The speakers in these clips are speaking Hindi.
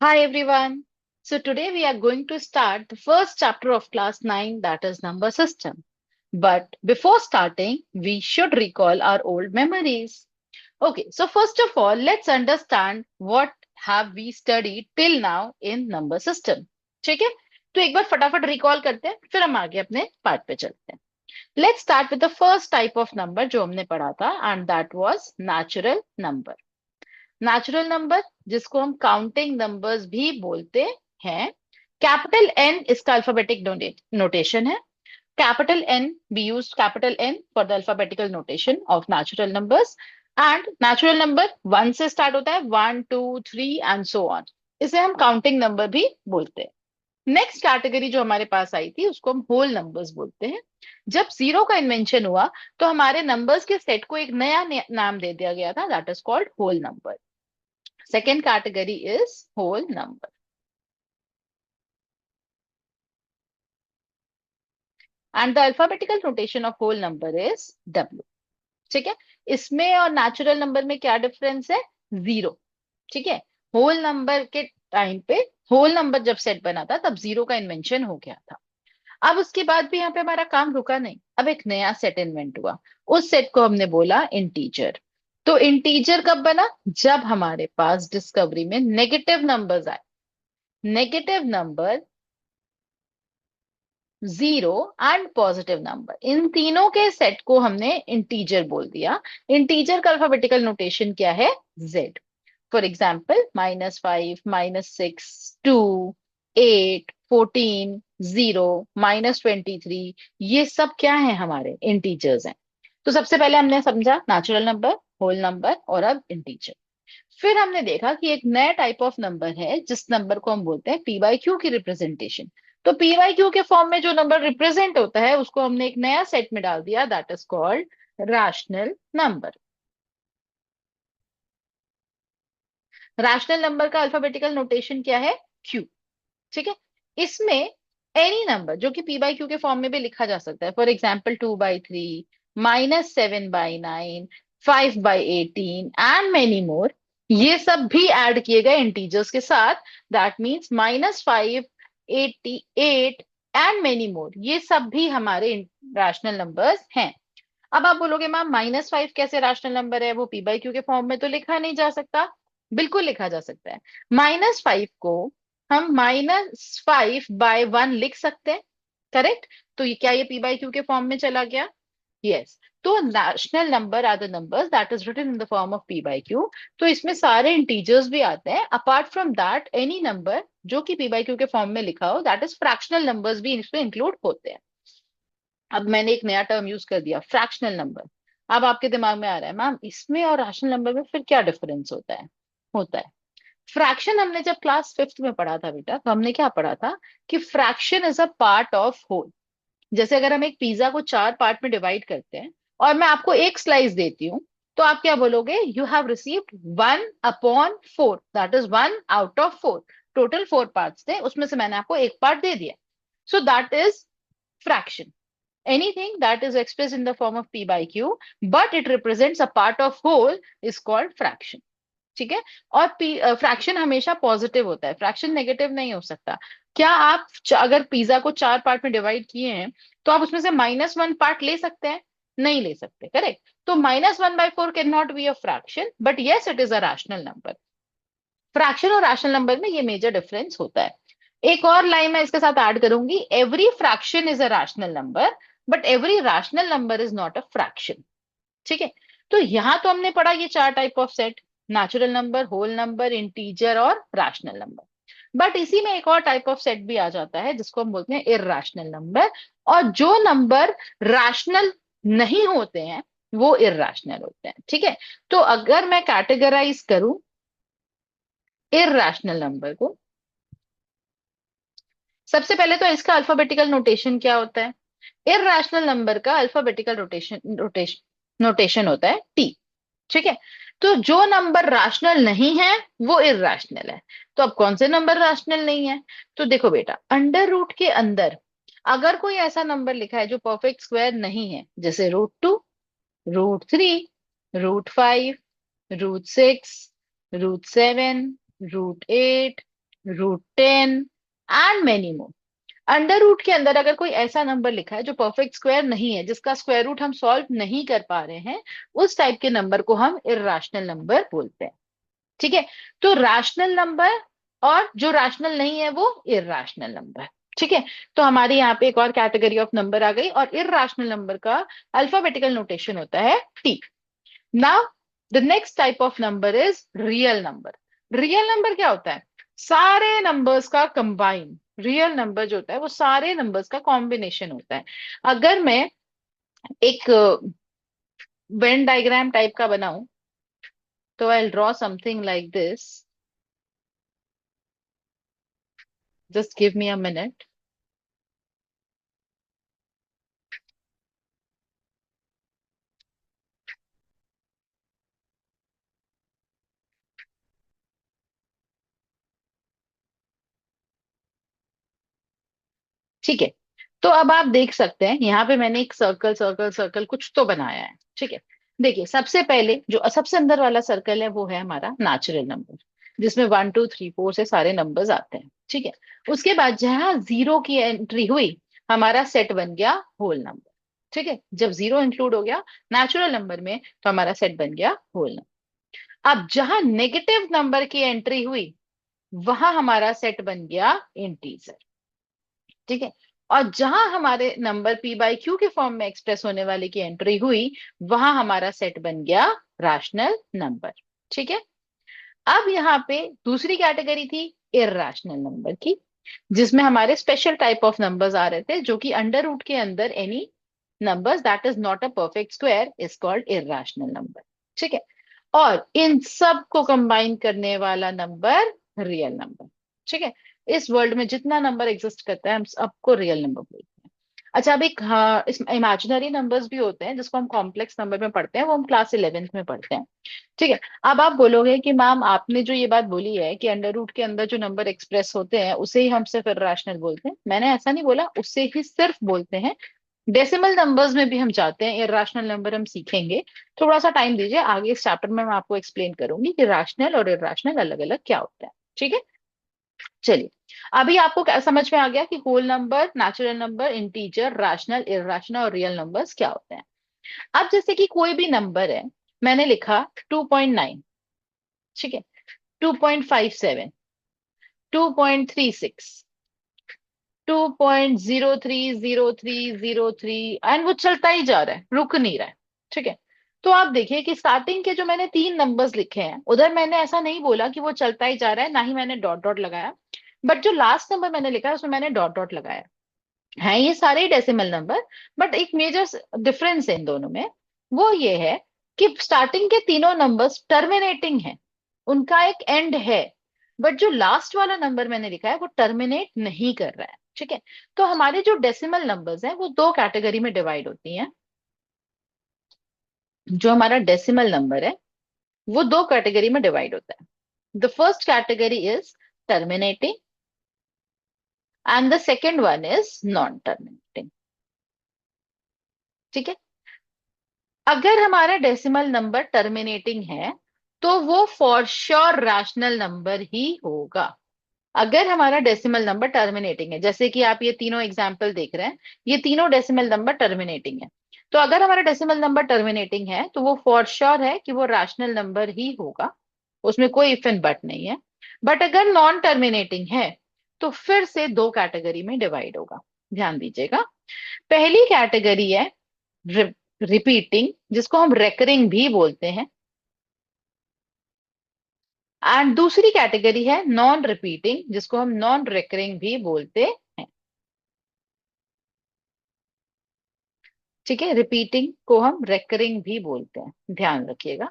Hi everyone. So today we are going to start the first chapter of class 9, that is number system. But before starting, we should recall our old memories. Okay, so first of all, let's understand what have we studied till now in number system. ठीक है? तो एक बार फटाफट रिकॉल करते हैं, फिर हम आगे अपने पार्ट पे चलते हैं. Let's start with the first type of number जो हमने पढ़ा था, and that was natural number. Natural number जिसको हम काउंटिंग नंबर्स भी बोलते हैं. कैपिटल एन इसका अल्फाबेटिक नोटेशन है. Capital N be use capital N for the alphabetical notation of natural numbers. And natural number one से स्टार्ट होता है, 1 2 3 एंड सो ऑन. इसे हम काउंटिंग नंबर भी बोलते हैं. नेक्स्ट कैटेगरी जो हमारे पास आई थी उसको हम होल नंबर्स बोलते हैं. जब जीरो का इन्वेंशन हुआ तो हमारे नंबर्स के सेट को एक नया नाम दे दिया गया था, that is called whole number. Second category is whole number. And the alphabetical notation of whole number is W. ठीक है. इसमें और नेचुरल नंबर में क्या डिफरेंस है? जीरो. ठीक है. होल नंबर के टाइम पे होल नंबर जब सेट बना था तब जीरो का इन्वेंशन हो गया था. अब उसके बाद भी यहाँ पे हमारा काम रुका नहीं. अब एक नया सेट इन्वेंट हुआ. उस सेट को हमने बोला इंटीजर. तो इंटीजर कब बना? जब हमारे पास डिस्कवरी में नेगेटिव नंबर्स आए. Negative number, zero and positive number, इन तीनों के सेट को हमने इंटीजर बोल दिया. इंटीजर का अल्फाबेटिकल नोटेशन क्या है? जेड. फॉर एग्जाम्पल -5, -6, 2, 8, 14, 0, -23, ये सब क्या है? हमारे इंटीजर्स हैं. तो सबसे पहले हमने समझा नेचुरल नंबर, होल नंबर और अब इंटीजर. फिर हमने देखा कि एक नया टाइप ऑफ नंबर है जिस नंबर को हम बोलते हैं पी बाई क्यू की रिप्रेजेंटेशन. तो पी बाई क्यू के फॉर्म में जो नंबर रिप्रेजेंट होता है उसको हमने एक नया सेट में डाल दिया, that is called rational number. Rational number का अल्फाबेटिकल नोटेशन क्या है? क्यू. ठीक है. इसमें एनी नंबर जो कि पी बाई क्यू के फॉर्म में भी लिखा जा सकता है, फॉर एग्जाम्पल 2/3, -7/9, 5/18 एंड मेनी मोर, ये सब भी ऐड किए गए इंटीजर्स के साथ. दैट मीन्स -588 एंड मेनी मोर, ये सब भी हमारे रैशनल नंबर्स हैं. अब आप बोलोगे मैम -5 कैसे रैशनल नंबर है? वो पी बाई क्यू के फॉर्म में तो लिखा नहीं जा सकता. बिल्कुल लिखा जा सकता है. -5 को हम -5/1 लिख सकते हैं. करेक्ट. तो ये क्या, ये पी बाई क्यू के फॉर्म में चला गया? यस. तो rational number are the numbers that is written in the form of P by Q. तो इसमें सारे इंटीजर्स भी आते हैं. Apart from that any number जो कि पी बाई क्यू के फॉर्म में लिखा हो, दैट इज फ्रैक्शनल नंबर्स भी इसमें इंक्लूड होते हैं. अब मैंने एक नया टर्म यूज कर दिया, फ्रैक्शनल नंबर. अब आपके दिमाग में आ रहा है मैम इसमें और रैशनल नंबर में फिर क्या डिफरेंस होता है? होता है. फ्रैक्शन हमने जब क्लास फिफ्थ में पढ़ा था बेटा, तो हमने क्या पढ़ा था कि fraction is a part of whole. जैसे अगर हम एक पिज्जा को चार पार्ट में डिवाइड करते हैं और मैं आपको एक स्लाइस देती हूँ, तो आप क्या बोलोगे? You have received 1/4, that is 1/4. Total 4 parts थे, उसमें से मैंने आपको एक पार्ट दे दिया. So that is fraction. Anything that is expressed in the form of p by q, but it represents a part of whole is called fraction. ठीक है. और फ्रैक्शन हमेशा पॉजिटिव होता है, फ्रैक्शन नेगेटिव नहीं हो सकता. क्या आप अगर पिज्जा को चार पार्ट में डिवाइड किए हैं तो आप उसमें से -1 पार्ट ले सकते हैं? नहीं ले सकते. करेक्ट. तो -1/4 can not be a fraction, but yes it is a rational number. Fraction और रैशनल नंबर में ये मेजर डिफरेंस होता है. एक और लाइन मैं इसके साथ ऐड करूंगी, every fraction is a rational number but every rational number is not a fraction. ठीक है. तो यहां तो हमने पढ़ा ये चार type of set, natural number, whole number, integer और रैशनल नंबर. बट इसी में एक और टाइप ऑफ सेट भी आ जाता है जिसको हम बोलते हैं इरैशनल नंबर. और जो नंबर रैशनल नहीं होते हैं वो इरैशनल होते हैं. ठीक है. तो अगर मैं कैटेगराइज करूं इरैशनल नंबर को, सबसे पहले तो इसका अल्फाबेटिकल नोटेशन क्या होता है? इरैशनल नंबर का अल्फाबेटिकल नोटेशन होता है टी. ठीक है. तो जो नंबर रैशनल नहीं है वो इरैशनल है. तो अब कौन से नंबर रैशनल नहीं है? तो देखो बेटा, अंडर रूट के अंदर अगर कोई ऐसा नंबर लिखा है जो परफेक्ट स्क्वायर नहीं है, जैसे √2, √3, √5, √6, √7, √8, √10 and many more. Under root के अंदर अगर कोई ऐसा नंबर लिखा है जो परफेक्ट स्क्वायर नहीं है, जिसका स्क्वायर रूट हम सॉल्व नहीं कर पा रहे हैं, उस टाइप के नंबर को हम इर्राशनल नंबर बोलते हैं। ठीक है, तो रैशनल नंबर और जो रैशनल नहीं है वो इर्राशनल नंबर। ठीक है, तो हमारे यहाँ पे एक और कैटेगरी ऑफ नंबर आ गई, और इर्राशनल नंबर का अल्फाबेटिकल नोटेशन होता है T. Now the next type of number is real number. Real number क्या होता है? सारे नंबर्स का कंबाइन। रियल नंबर जो होता है वो सारे नंबर्स का कॉम्बिनेशन होता है। अगर मैं एक वेन डायग्राम टाइप का बनाऊं, तो I draw something like this. Just give me a minute. ठीक है, तो अब आप देख सकते हैं यहाँ पे मैंने एक सर्कल सर्कल सर्कल कुछ तो बनाया है। ठीक है, देखिए सबसे पहले जो सबसे अंदर वाला सर्कल है वो है हमारा नेचुरल नंबर, जिसमें 1 2 3 4 से सारे नंबर्स आते हैं। ठीक है, उसके बाद जहां जीरो की एंट्री हुई, हमारा सेट बन गया होल नंबर। ठीक है, जब जीरो इंक्लूड हो गया नेचुरल नंबर में, तो हमारा सेट बन गया होल नंबर। अब जहां नेगेटिव नंबर की एंट्री हुई, वहां हमारा सेट बन गया इंटीजर। ठीक है, और जहां हमारे नंबर पी बाई क्यू के फॉर्म में एक्सप्रेस होने वाले की एंट्री हुई, वहां हमारा सेट बन गया रैशनल नंबर। ठीक है, अब यहाँ पे दूसरी कैटेगरी थी इर्राशनल नंबर की, जिसमें हमारे स्पेशल टाइप ऑफ नंबर्स आ रहे थे, जो कि अंडर रूट के अंदर any numbers that is not a perfect square is called irrational number. ठीक है, और इन सब को कंबाइन करने वाला नंबर रियल नंबर। ठीक है, इस वर्ल्ड में जितना नंबर एग्जिस्ट करता है हम सबको रियल नंबर बोलते हैं। अच्छा, अब एक हाँ, इस इमेजिनरी नंबर्स भी होते हैं जिसको हम कॉम्प्लेक्स नंबर में पढ़ते हैं, वो हम क्लास 11th में पढ़ते हैं। ठीक है, अब आप बोलोगे कि मैम आपने जो ये बात बोली है कि अंडर रूट के अंदर जो नंबर एक्सप्रेस होते हैं उसे ही हम सिर्फ इर्राशनल बोलते हैं, मैंने ऐसा नहीं बोला, उससे ही सिर्फ बोलते हैं। डेसिमल नंबर्स में भी हम जाते हैं, इर्राशनल नंबर हम सीखेंगे। थोड़ा सा टाइम दीजिए, आगे इस चैप्टर में मैं आपको एक्सप्लेन करूंगी कि रैशनल और इर्राशनल अलग अलग क्या होता है। ठीक है, चलिए, अभी आपको क्या समझ में आ गया कि whole number, natural number, integer, rational, irrational और रियल नंबर्स क्या होते हैं। अब जैसे कि कोई भी नंबर है, मैंने लिखा 2.9। ठीक है, 2.57, 2.36, 2.030303 एंड वो चलता ही जा रहा है, रुक नहीं रहा है। ठीक है, तो आप देखिए कि स्टार्टिंग के जो मैंने तीन नंबर्स लिखे हैं, उधर मैंने ऐसा नहीं बोला कि वो चलता ही जा रहा है, ना ही मैंने डॉट डॉट लगाया। बट जो लास्ट नंबर मैंने लिखा है उसमें मैंने डॉट डॉट लगाया है। ये सारे ही डेसिमल नंबर, बट एक मेजर डिफरेंस है इन दोनों में। वो ये है कि स्टार्टिंग के तीनों नंबर्स टर्मिनेटिंग है, उनका एक एंड है। बट जो लास्ट वाला नंबर मैंने लिखा है वो टर्मिनेट नहीं कर रहा है। ठीक है, तो हमारे जो डेसिमल नंबर्स हैं वो दो कैटेगरी में डिवाइड होती हैं। जो हमारा डेसिमल नंबर है वो दो कैटेगरी में डिवाइड होता है। The first category is terminating and the second one is non terminating. ठीक है, अगर हमारा डेसिमल नंबर टर्मिनेटिंग है तो वो फॉर श्योर रैशनल नंबर ही होगा। अगर हमारा डेसिमल नंबर टर्मिनेटिंग है, जैसे कि आप ये तीनों एग्जाम्पल देख रहे हैं, ये तीनों डेसिमल नंबर टर्मिनेटिंग है, तो अगर हमारा डेसिमल नंबर टर्मिनेटिंग है तो वो फॉर श्योर है कि वो रैशनल नंबर ही होगा, उसमें कोई इफ एंड बट नहीं है। बट अगर नॉन टर्मिनेटिंग है तो फिर से दो कैटेगरी में डिवाइड होगा। ध्यान दीजिएगा, पहली कैटेगरी है रिपीटिंग, जिसको हम रेकरिंग भी बोलते हैं, एंड दूसरी कैटेगरी है नॉन रिपीटिंग, जिसको हम नॉन रेकरिंग भी बोलते हैं। ठीक है, रिपीटिंग को हम रेकरिंग भी बोलते हैं, ध्यान रखिएगा।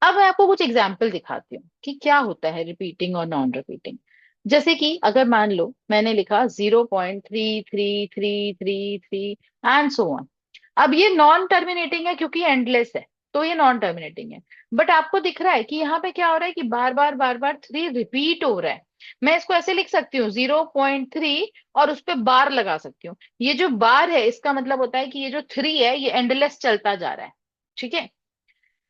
अब मैं आपको कुछ एग्जाम्पल दिखाती हूँ कि क्या होता है रिपीटिंग और नॉन रिपीटिंग। जैसे कि अगर मान लो मैंने लिखा 0.3333 एंड सो ऑन। अब ये नॉन टर्मिनेटिंग है क्योंकि एंडलेस है, तो ये नॉन टर्मिनेटिंग है। बट आपको दिख रहा है कि यहाँ पे क्या हो रहा है कि बार बार थ्री रिपीट हो रहा है। मैं इसको ऐसे लिख सकती हूँ 0.3 और उस पर बार लगा सकती हूँ। ये जो बार है इसका मतलब होता है कि ये जो थ्री है ये एंडलेस चलता जा रहा है। ठीक है,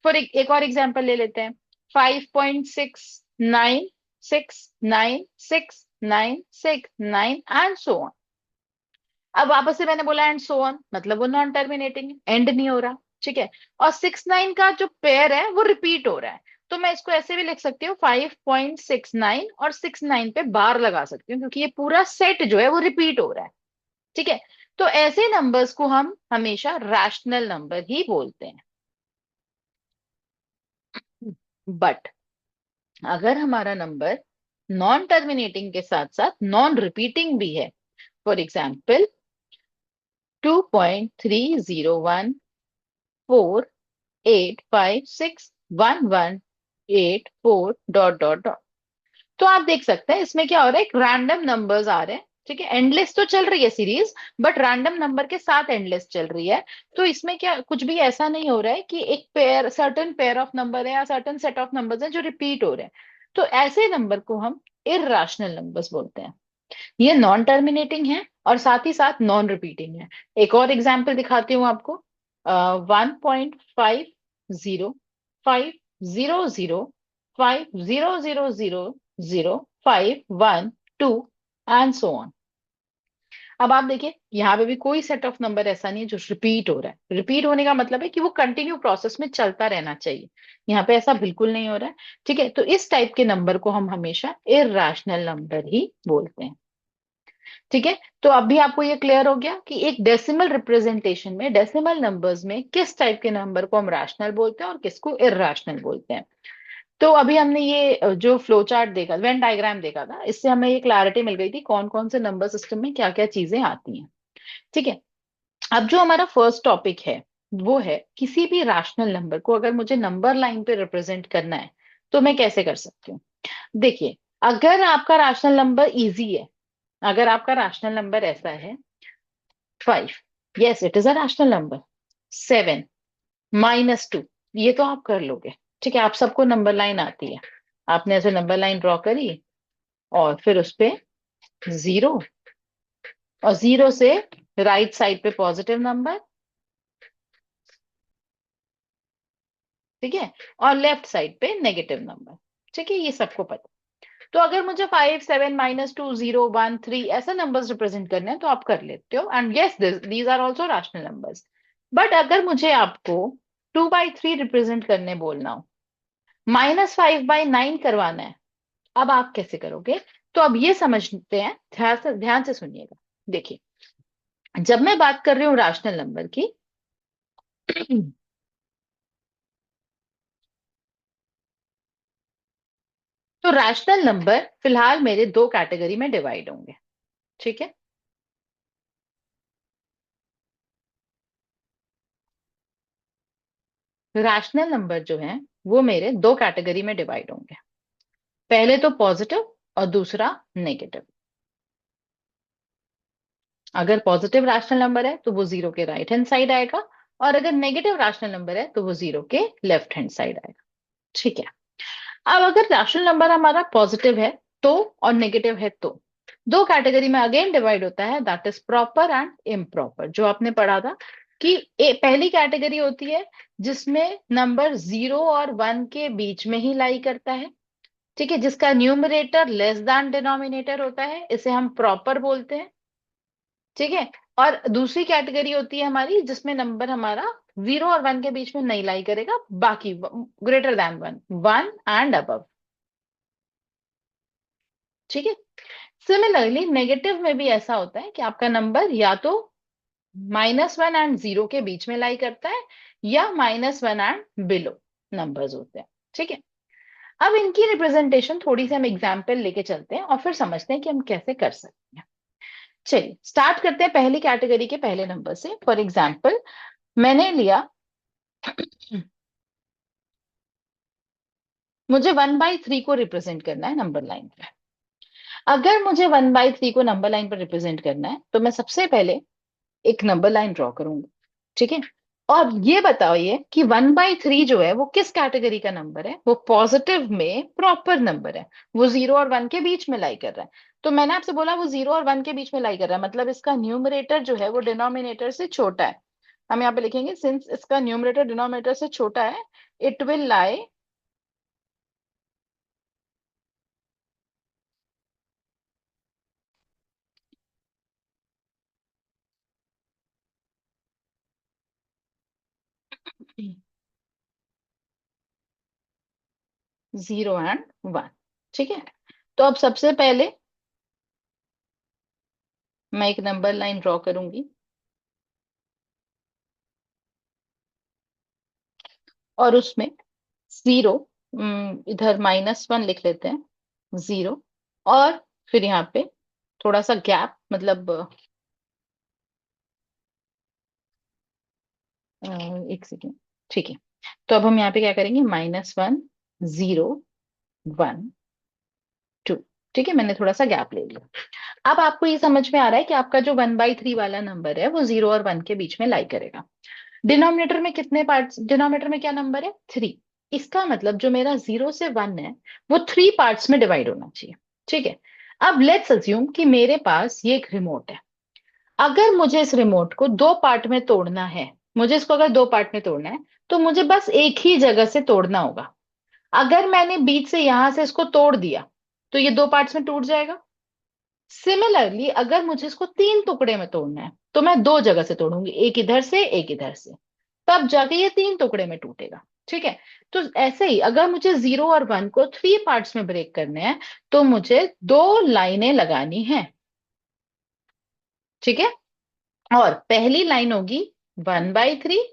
एक और एग्जांपल ले लेते हैं, 5.69 6 9 एंड सो ऑन। अब वापस से मैंने बोला एंड सो ऑन, मतलब वो नॉन टर्मिनेटिंग है, एंड नहीं हो रहा। ठीक है। और 6 9 का जो पेयर है वो रिपीट हो रहा है, तो मैं इसको ऐसे भी लिख सकती हूँ 5.69 और 6 9 पे बार लगा सकती हूँ, क्योंकि ये पूरा सेट जो है वो रिपीट हो रहा है। ठीक है। तो ऐसे नंबर्स को हम हमेशा रैशनल नंबर ही बोलते हैं। बट अगर हमारा नंबर नॉन टर्मिनेटिंग के साथ साथ नॉन रिपीटिंग भी है, फॉर एग्जाम्पल 2.3014856118 तो आप देख सकते हैं इसमें क्या हो रहा है, एक रैंडम नंबर्स आ रहे हैं। ठीक है। एंडलेस तो चल रही है सीरीज, बट रैंडम नंबर के साथ एंडलेस चल रही है। तो इसमें क्या कुछ भी ऐसा नहीं हो रहा है कि एक pair, certain pair of number है या सर्टेन सेट ऑफ नंबर्स है जो रिपीट हो रहे हैं। तो ऐसे नंबर को हम इर्राशनल नंबर्स बोलते हैं। ये नॉन टर्मिनेटिंग है और साथ ही साथ नॉन रिपीटिंग है। एक और एग्जाम्पल दिखाती हूँ आपको। 1.50050050000512 एंड सो ऑन। अब आप देखिए यहाँ पे भी कोई सेट ऑफ नंबर ऐसा नहीं है जो रिपीट हो रहा है। रिपीट होने का मतलब है कि वो कंटिन्यू प्रोसेस में चलता रहना चाहिए। यहाँ पे ऐसा बिल्कुल नहीं हो रहा है। ठीक है। तो इस टाइप के नंबर को हम हमेशा इर्राशनल नंबर ही बोलते हैं। ठीक है। तो अब भी आपको ये क्लियर हो गया कि एक डेसिमल रिप्रेजेंटेशन में, डेसिमल नंबर्स में किस टाइप के नंबर को हम रैशनल बोलते हैं और किसको इर्राशनल बोलते हैं। तो अभी हमने ये जो फ्लो चार्ट देखा, वेन डायग्राम देखा था, इससे हमें ये क्लैरिटी मिल गई थी कौन कौन से नंबर सिस्टम में क्या क्या चीजें आती हैं। ठीक है। अब जो हमारा फर्स्ट टॉपिक है वो है किसी भी रैशनल नंबर को अगर मुझे नंबर लाइन पे रिप्रेजेंट करना है तो मैं कैसे कर सकती हूँ। देखिए, अगर आपका रैशनल नंबर इजी है, अगर आपका रैशनल नंबर ऐसा है 5, yes it is a rational number. 7 - 2, ये तो आप कर लोगे। ठीक है। आप सबको नंबर लाइन आती है। आपने ऐसे नंबर लाइन ड्रॉ करी और फिर उस पे 0, और 0 से राइट साइड पे पॉजिटिव नंबर। ठीक है। और लेफ्ट साइड पे नेगेटिव नंबर। ठीक है। ये सबको पता। तो अगर मुझे 5 7 - 2 0 1 3 ऐसा नंबर्स रिप्रेजेंट करने हैं तो आप कर लेते हो, and yes these are also rational numbers. But अगर मुझे आपको 2/3 रिप्रेजेंट करने बोलना हो, -5/9 करवाना है, अब आप कैसे करोगे। तो अब ये समझते हैं, ध्यान से सुनिएगा। देखिए, जब मैं बात कर रही हूँ रैशनल नंबर की तो रैशनल नंबर फिलहाल मेरे दो कैटेगरी में डिवाइड होंगे। ठीक है। रैशनल नंबर जो है वो मेरे दो कैटेगरी में डिवाइड होंगे। पहले तो पॉजिटिव और दूसरा नेगेटिव। अगर पॉजिटिव रैशनल नंबर है तो वो 0 के राइट हैंड साइड आएगा, और अगर नेगेटिव रैशनल नंबर है तो वो 0 के लेफ्ट हैंड साइड आएगा। ठीक है। अब अगर रैशनल नंबर हमारा पॉजिटिव है तो, और नेगेटिव है तो, दो कैटेगरी में अगेन डिवाइड होता है, that is proper and improper. जो आपने पढ़ा था कि पहली कैटेगरी होती है जिसमें नंबर 0 और 1 के बीच में ही लाई करता है। ठीक है। जिसका न्यूमरेटर लेस देन डिनोमिनेटर होता है, इसे हम प्रॉपर बोलते हैं। ठीक है। और दूसरी कैटेगरी होती है हमारी जिसमें नंबर हमारा 0 और 1 के बीच में नहीं लाई करेगा, बाकी ग्रेटर देन 1, 1 एंड अबव। ठीक है। सिमिलरली नेगेटिव में भी ऐसा होता है कि आपका नंबर या तो -1 एंड 0 के बीच में लाई करता है, या -1 एंड बिलो नंबर्स होते हैं। ठीक है। अब इनकी रिप्रेजेंटेशन थोड़ी सी हम एग्जाम्पल लेके चलते हैं और फिर समझते हैं कि हम कैसे कर सकते हैं। चलिए स्टार्ट करते हैं पहली कैटेगरी के पहले नंबर से। फॉर एग्जाम्पल मैंने लिया मुझे 1/3 को रिप्रेजेंट करना है नंबर लाइन पे। अगर मुझे 1/3 को नंबर लाइन पर रिप्रेजेंट करना है तो मैं सबसे पहले एक नंबर लाइन ड्रॉ करूंगी। ठीक है। और ये बताइए कि 1/3 जो है वो किस कैटेगरी का नंबर है। वो पॉजिटिव में प्रॉपर नंबर है, वो 0 और 1 के बीच में लाई कर रहा है। तो मैंने आपसे बोला वो 0 और 1 के बीच में लाई कर रहा है, मतलब इसका न्यूमरेटर जो है वो डिनोमिनेटर से छोटा है। हम यहाँ पे लिखेंगे सिंस इसका न्यूमरेटर डिनोमिनेटर से छोटा है, इट विल लाई 0 एंड 1। ठीक है, तो अब सबसे पहले मैं एक नंबर लाइन ड्रॉ करूंगी और उसमें 0, इधर -1 लिख लेते हैं, 0, और फिर यहाँ पे थोड़ा सा गैप, मतलब एक सेकेंड। ठीक है, तो अब हम यहाँ पे क्या करेंगे, -1, 0, 1, 2। ठीक है, मैंने थोड़ा सा गैप ले लिया। अब आपको ये समझ में आ रहा है कि आपका जो 1/3 वाला नंबर है वो 0 और 1 के बीच में लाई करेगा। डिनोमिनेटर में कितने पार्ट्स, डिनोमिनेटर में क्या नंबर है, 3। इसका मतलब जो मेरा 0 से 1 है वो 3 पार्ट्स में डिवाइड होना चाहिए। ठीक है, अब लेट्स अज्यूम कि मेरे पास ये एक रिमोट है। अगर मुझे इस रिमोट को दो पार्ट में तोड़ना है, मुझे इसको अगर दो पार्ट में तोड़ना है, तो मुझे बस एक ही जगह से तोड़ना होगा। अगर मैंने बीच से यहां से इसको तोड़ दिया तो ये दो पार्ट्स में टूट जाएगा। सिमिलरली अगर मुझे इसको तीन टुकड़े में तोड़ना है तो मैं दो जगह से तोड़ूंगी, एक इधर से एक इधर से, तब जाके ये तीन टुकड़े में टूटेगा। ठीक है, तो ऐसे ही अगर मुझे 0 और 1 को 3 पार्ट्स में ब्रेक करने हैं तो मुझे दो लाइनें लगानी है। ठीक है, और पहली लाइन होगी 1/3,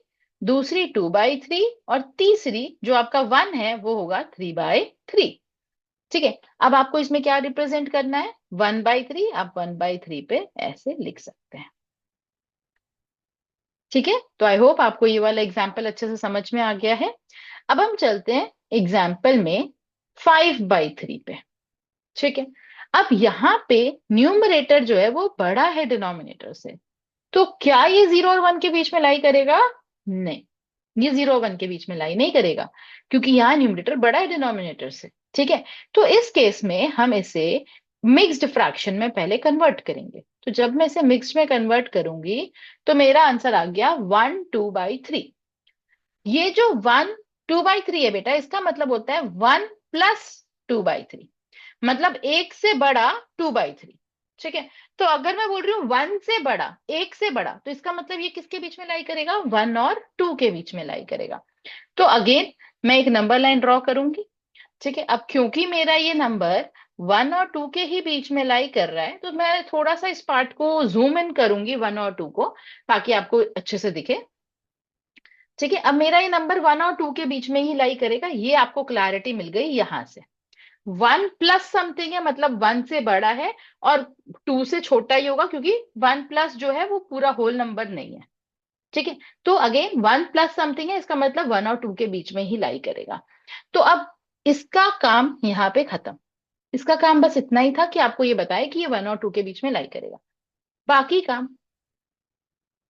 दूसरी 2/3, और तीसरी जो आपका 1 है वो होगा 3/3। ठीक है, अब आपको इसमें क्या रिप्रेजेंट करना है, 1/3, आप 1/3 पे ऐसे लिख सकते हैं। ठीक है, तो आई होप आपको ये वाला एग्जाम्पल अच्छे से समझ में आ गया है। अब हम चलते हैं एग्जाम्पल में 5/3 पे। ठीक है, अब यहाँ पे न्यूमरेटर जो है वो बड़ा है डिनोमिनेटर से, तो क्या ये 0 और 1 के बीच में लाई करेगा, नहीं, ये 0 और 1 के बीच में लाई नहीं करेगा, क्योंकि यहाँ न्यूमरेटर बड़ा है डिनोमिनेटर से। ठीक है, तो इस केस में हम इसे मिक्स्ड फ्रैक्शन में पहले कन्वर्ट करेंगे। तो जब मैं इसे मिक्स्ड में कन्वर्ट करूंगी तो मेरा आंसर आ गया 1/2/3। ये जो 1/2/3 है बेटा, इसका मतलब होता है 1 + 2/3, मतलब एक से बड़ा 2/3। ठीक है, तो अगर मैं बोल रही हूँ 1 से बड़ा, एक से बड़ा, तो इसका मतलब ये किसके बीच में लाई करेगा, 1 और 2 के बीच में लाई करेगा। तो अगेन मैं एक नंबर लाइन ड्रॉ करूंगी। ठीक है, अब क्योंकि मेरा ये नंबर 1 और 2 के ही बीच में लाई कर रहा है तो मैं थोड़ा सा इस पार्ट को जूम इन करूंगी, 1 और 2 को, ताकि आपको अच्छे से दिखे। ठीक है, अब मेरा ये नंबर 1 और 2 के बीच में ही लाई करेगा, ये आपको क्लैरिटी मिल गई यहां से। 1 + समथिंग है, मतलब 1 से बड़ा है, और 2 से छोटा ही होगा, क्योंकि 1+ जो है वो पूरा होल नंबर नहीं है। ठीक है, तो अगेन 1 + समथिंग है, इसका मतलब 1 और 2 के बीच में ही लाई करेगा। तो अब इसका काम यहाँ पे खत्म। इसका काम बस इतना ही था कि आपको ये बताया कि ये 1 और 2 के बीच में लाई करेगा, बाकी काम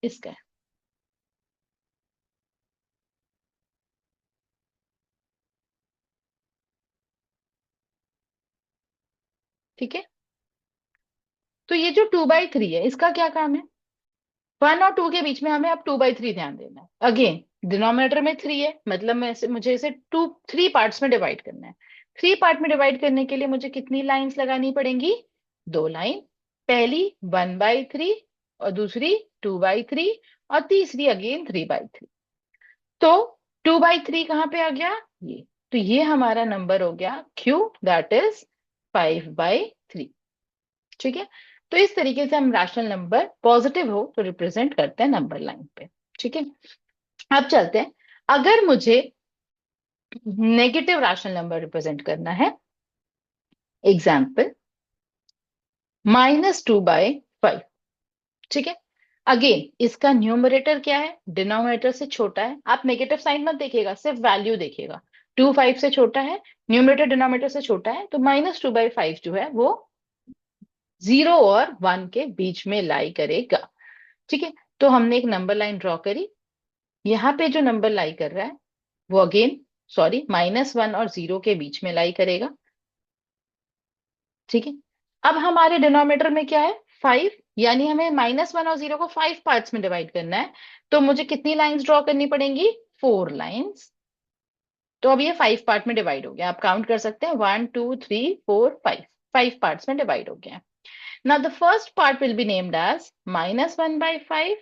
इसका है। ठीक है, तो ये जो 2/3 है इसका क्या काम है, 1 और 2 के बीच में हमें अब 2/3 ध्यान देना है। अगेन डिनोमिनेटर में 3 है, मतलब मुझे इसे 3 पार्ट्स में डिवाइड करना है। 3 पार्ट में डिवाइड करने के लिए मुझे कितनी लाइंस लगानी पड़ेंगी, दो लाइन। पहली 1/3, और दूसरी 2/3, और तीसरी अगेन 3/3। तो 2/3 कहाँ पे आ गया, ये, तो ये हमारा नंबर हो गया Q, दैट इज 5/3। ठीक है, तो इस तरीके से हम रैशनल नंबर पॉजिटिव हो तो रिप्रेजेंट करते हैं नंबर लाइन पे। ठीक है, अब चलते हैं, अगर मुझे नेगेटिव रैशनल नंबर रिप्रेजेंट करना है, एग्जाम्पल -2/5। ठीक है, अगेन इसका न्यूमरेटर क्या है, डिनोमिनेटर से छोटा है, आप नेगेटिव साइन मत देखिएगा, सिर्फ वैल्यू देखिएगा। 2 5 से छोटा है, न्यूमरेटर डिनोमिनेटर से छोटा है, तो -2/5 जो है वो 0 और 1 के बीच में लाई करेगा। ठीक है, तो हमने एक नंबर लाइन ड्रॉ करी, यहाँ पे जो नंबर लाई कर रहा है वो अगेन, सॉरी, -1 और 0 के बीच में लाई करेगा। ठीक है, अब हमारे डिनोमिनेटर में क्या है, 5, यानी हमें -1 और 0 को 5 पार्ट्स में डिवाइड करना है, तो मुझे कितनी लाइंस ड्रॉ करनी पड़ेंगी, 4 लाइंस। तो अब ये 5 पार्ट में डिवाइड हो गया, आप काउंट कर सकते हैं, 1 2 3 4 5, 5 पार्ट्स में डिवाइड हो गया। Now the first part will be named as -1/5,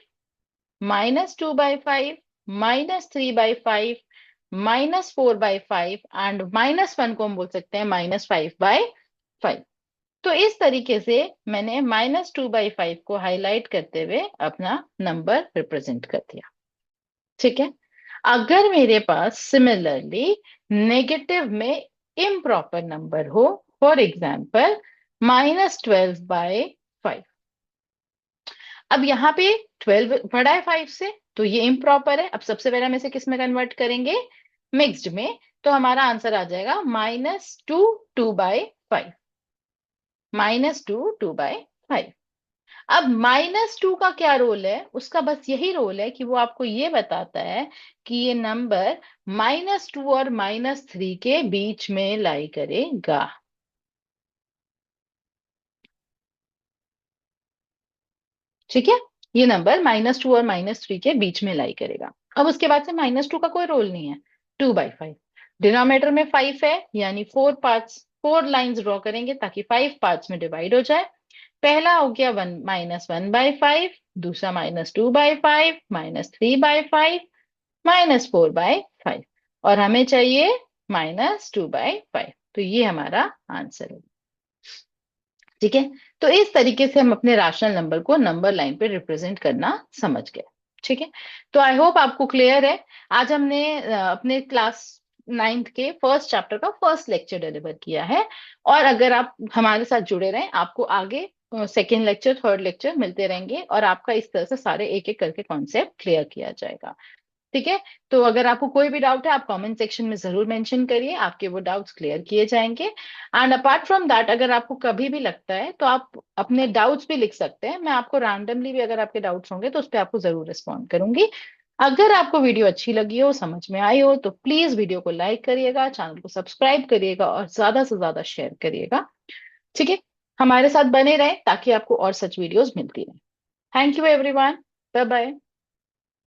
-2/5, -3/5, -4/5 and -1 को हम बोल सकते हैं -5/5। तो इस तरीके से मैंने -2/5 को हाईलाइट करते हुए अपना नंबर रिप्रेजेंट कर दिया। ठीक है। अगर मेरे पास सिमिलरली नेगेटिव में इम्प्रॉपर नंबर हो, फॉर एग्जाम्पल -12/5, अब यहाँ पे 12 बड़ा है 5 से, तो ये इम्प्रॉपर है। अब सबसे पहले हम इसे किस में कन्वर्ट करेंगे? मिक्स्ड में। तो हमारा आंसर आ जाएगा -2/5, -2/5। अब -2 का क्या रोल है? उसका बस यही रोल है कि वो आपको ये बताता है कि ये नंबर -2 और -3 के बीच में लाई करेगा। ठीक है, ये नंबर -2 और -3 के बीच में लाई करेगा। अब उसके बाद से -2 का कोई रोल नहीं है। 2/5, डिनोमिनेटर में 5 है, यानी 4 पार्ट्स, 4 लाइन्स ड्रॉ करेंगे ताकि 5 पार्ट्स में डिवाइड हो जाए। पहला हो गया -1/5, दूसरा -2/5, -3/5, -4/5, और हमें चाहिए -2/5। तो ये हमारा आंसर है। ठीक है। तो इस तरीके से हम अपने रैशनल नंबर को नंबर लाइन पे रिप्रेजेंट करना समझ गए। ठीक है। तो आई होप आपको क्लियर है। आज हमने अपने क्लास 9th के फर्स्ट चैप्टर का फर्स्ट लेक्चर डिलीवर किया है। और अगर आप हमारे साथ जुड़े रहें, आपको आगे सेकेंड लेक्चर, थर्ड लेक्चर मिलते रहेंगे और आपका इस तरह से सारे एक एक करके कॉन्सेप्ट क्लियर किया जाएगा। ठीक है। तो अगर आपको कोई भी डाउट है, आप कमेंट सेक्शन में जरूर मेंशन करिए, आपके वो डाउट्स क्लियर किए जाएंगे। एंड अपार्ट फ्रॉम दैट, अगर आपको कभी भी लगता है तो आप अपने डाउट्स भी लिख सकते हैं। मैं आपको रैंडमली भी, अगर आपके डाउट्स होंगे तो उस पर आपको जरूर रिस्पॉन्ड करूंगी। अगर आपको वीडियो अच्छी लगी हो, समझ में आई हो, तो प्लीज वीडियो को लाइक करिएगा, चैनल को सब्सक्राइब करिएगा और ज्यादा से ज्यादा शेयर करिएगा। ठीक है। हमारे साथ बने रहें ताकि आपको और सच वीडियोस मिलती रहे। Thank you everyone. Bye bye.